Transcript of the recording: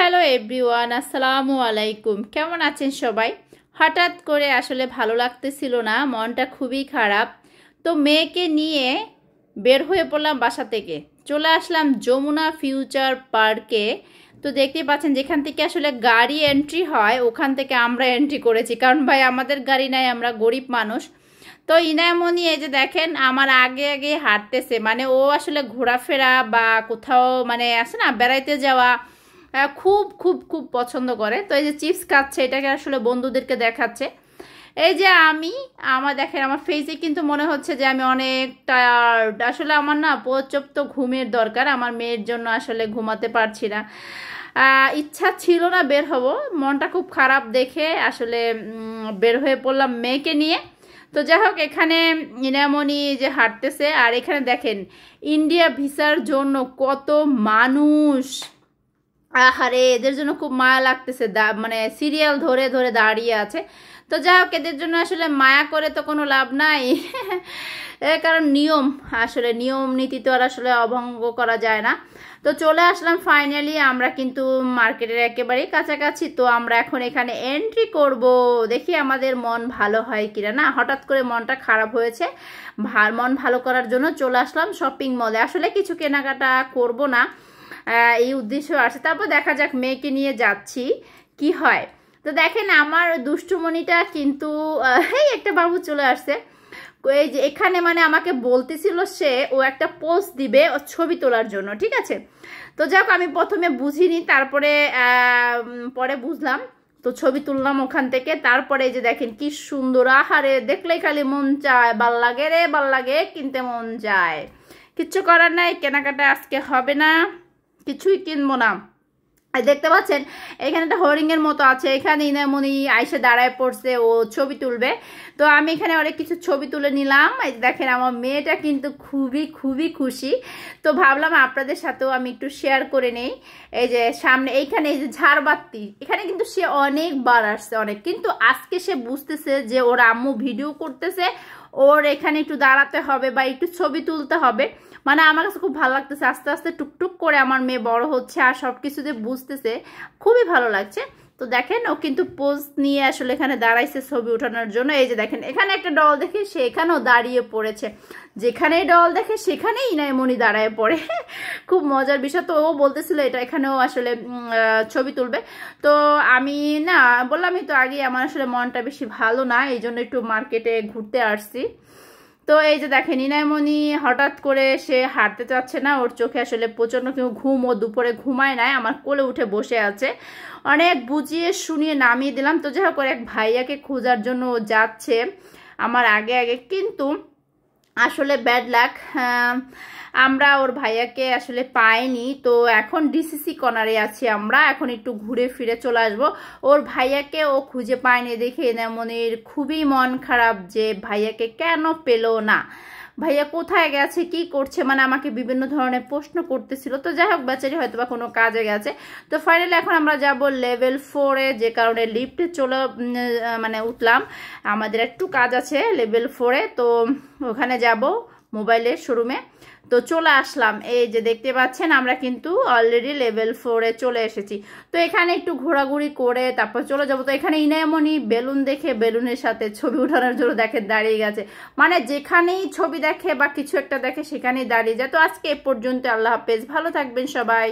Hello everyone, আসসালামু আলাইকুম। কেমন আছেন সবাই? হঠাৎ করে আসলে ভালো লাগতেছিল না, মনটা খুবই খারাপ। তো মেয়েকে নিয়ে বের হয়ে পড়লাম বাসা থেকে, চলে আসলাম যমুনা ফিউচার পার্কে। তো দেখতে পাচ্ছেন যেখান থেকে আসলে গাড়ি এন্ট্রি হয় ওখান থেকে আমরা এন্ট্রি করেছি, কারণ ভাই আমাদের গাড়ি নাই, আমরা গরিব মানুষ। তো ইনামনি এই যে দেখেন আমার আগে আগে হাঁটতেছে, মানে ও আসলে ঘোরাফেরা বা কোথাও মানে আছে না বেড়াইতে যাওয়া খুব খুব খুব পছন্দ করে। তো এই যে চিপস খাচ্ছে, এটাকে আসলে বন্ধুদেরকে দেখাচ্ছে। এই যে আমার দেখেন আমার ফেসে কিন্তু মনে হচ্ছে যে আমি অনেক টায়ার্ড। আসলে আমার না পর্যাপ্ত ঘুমের দরকার, আমার মেয়ের জন্য আসলে ঘুমাতে পারছি না। ইচ্ছা ছিল না বের হব, মনটা খুব খারাপ দেখে আসলে বের হয়ে পড়লাম মেয়েকে নিয়ে। তো যাই হোক, এখানে ইনামনি যে হাঁটতেছে, আর এখানে দেখেন ইন্ডিয়া ভিসার জন্য কত মানুষ। আহারে, এদের জন্য খুব মায়া লাগতেছে, মানে সিরিয়াল ধরে ধরে দাঁড়িয়ে আছে। তো যাই হোক, এদের জন্য আসলে মায়া করে তো কোনো লাভ নাই কারণ নিয়ম, আসলে নিয়ম নীতি তো আর আসলে অভঙ্গ করা যায় না। তো চলে আসলাম ফাইনালি, আমরা কিন্তু মার্কেটের একেবারেই কাছাকাছি। তো আমরা এখন এখানে এন্ট্রি করব, দেখি আমাদের মন ভালো হয় কিনা। না, হঠাৎ করে মনটা খারাপ হয়েছে, মন ভালো করার জন্য চলে আসলাম শপিং মলে। আসলে কিছু কেনাকাটা করব না, এই উদ্দেশ্য আছে। তারপর দেখা যাক, মেয়েকে নিয়ে যাচ্ছি কি হয়। তো দেখেন আমার দুষ্টুমণিটা কিন্তু এই একটা বাবু চলে আসছে। এই যে এখানে মানে আমাকে বলতেছিল সে ও একটা পোস্ট দিবে ও ছবি তোলার জন্য, ঠিক আছে। তো যাক, আমি প্রথমে বুঝিনি, তারপরে পরে বুঝলাম। তো ছবি তুললাম ওখান থেকে। তারপরে এই যে দেখেন কি সুন্দর, আহারে দেখলেই খালি মন চায়, ভাল লাগে রে ভাল লাগে, কিনতে মন চায়। কিচ্ছু করার নাই, কেনাকাটা আজকে হবে না, কিছুই কিনবো না। দেখতে পাচ্ছেন এখানে একটা হরিণের মতো আছে, এখানে ইনামনি আইসে দাঁড়ায় পড়ছে, ও ছবি তুলবে। তো আমি এখানে অনেক কিছু ছবি তুলে নিলাম। এই দেখেন আমার মেয়েটা কিন্তু খুবই খুবই খুশি। তো ভাবলাম আপনাদের সাথেও আমি একটু শেয়ার করে নেই। এই যে সামনে এইখানে এই যে ঝাড়বাতি, এখানে কিন্তু সে অনেকবার আসছে অনেক, কিন্তু আজকে সে বুঝতেছে যে ওর আম্মু ভিডিও করতেছে, ওর এখানে একটু দাঁড়াতে হবে বা একটু ছবি তুলতে হবে। মানে আমার কাছে খুব ভালো লাগতেছে, আস্তে আস্তে টুকটুক করে আমার মেয়ে বড় হচ্ছে আর সব কিছুতে বুঝতেছে, খুবই ভালো লাগছে। তো দেখেন ও কিন্তু পোজ নিয়ে আসলে এখানে দাঁড়াইছে ছবি ওঠানোর জন্য। এই যে দেখেন এখানে একটা ডল দেখে সে এখানেও দাঁড়িয়ে পড়েছে, যেখানেই ডল দেখে সেখানেই ইনামনি দাঁড়ায় পড়ে খুব মজার বিষয়। তো ও বলতেছিল এটা এখানেও আসলে ছবি তুলবে। তো আমি না বললামই তো আগে, আমার আসলে মনটা বেশি ভালো না, এই জন্য একটু মার্কেটে ঘুরতে আসছি। তো এই যে দেখেন ইনামনি হঠাৎ করে সে হাঁটতে চাচ্ছে না, ওর চোখে আসলে প্রচন্ড কেউ ঘুম, ও দুপুরে ঘুমায় নাই, আমার কোলে উঠে বসে আছে। অনেক বুঝিয়ে শুনিয়ে নামিয়ে দিলাম। তো যাই হোক, এক ভাইয়াকে খোঁজার জন্য ও যাচ্ছে আমার আগে আগে, কিন্তু আসলে ব্যাড লাক, আমরা ওর ভাইয়াকে আসলে পাইনি। তো এখন ডিসিসি কর্নারে আছি আমরা, এখন একটু ঘুরে ফিরে চলে আসবো। ওর ভাইয়াকে ও খুঁজে পায়নি দেখে ইনামনির খুবই মন খারাপ যে ভাইয়াকে কেন পেলো না, ভাইয়া কোথায় গেছে, কি করছে, মানে আমাকে বিভিন্ন ধরনের প্রশ্ন করতেছিল। তো যাই হোক, বেচারি হয়তো বা কোনো কাজে গেছে। তো ফাইনালি এখন আমরা যাব লেভেল 4-এ, যে কারণে লিফটে চলে মানে উঠলাম, আমাদের একটু কাজ আছে লেভেল 4-এ। তো ওখানে যাব মোবাইলের শোরুমে। তো চলে আসলাম, এই যে দেখতে পাচ্ছেন আমরা কিন্তু অলরেডি লেভেল 4-এ চলে এসেছি। তো এখানে একটু ঘোরাঘুরি করে তারপর চলে যাবো। তো এখানে ইনামনি বেলুন দেখে বেলুনের সাথে ছবি ওঠানোর জন্য দেখে দাঁড়িয়ে গেছে, মানে যেখানেই ছবি দেখে বা কিছু একটা দেখে সেখানেই দাঁড়িয়ে যায়। তো আজকে এ পর্যন্ত, আল্লাহ হাফেজ, ভালো থাকবেন সবাই।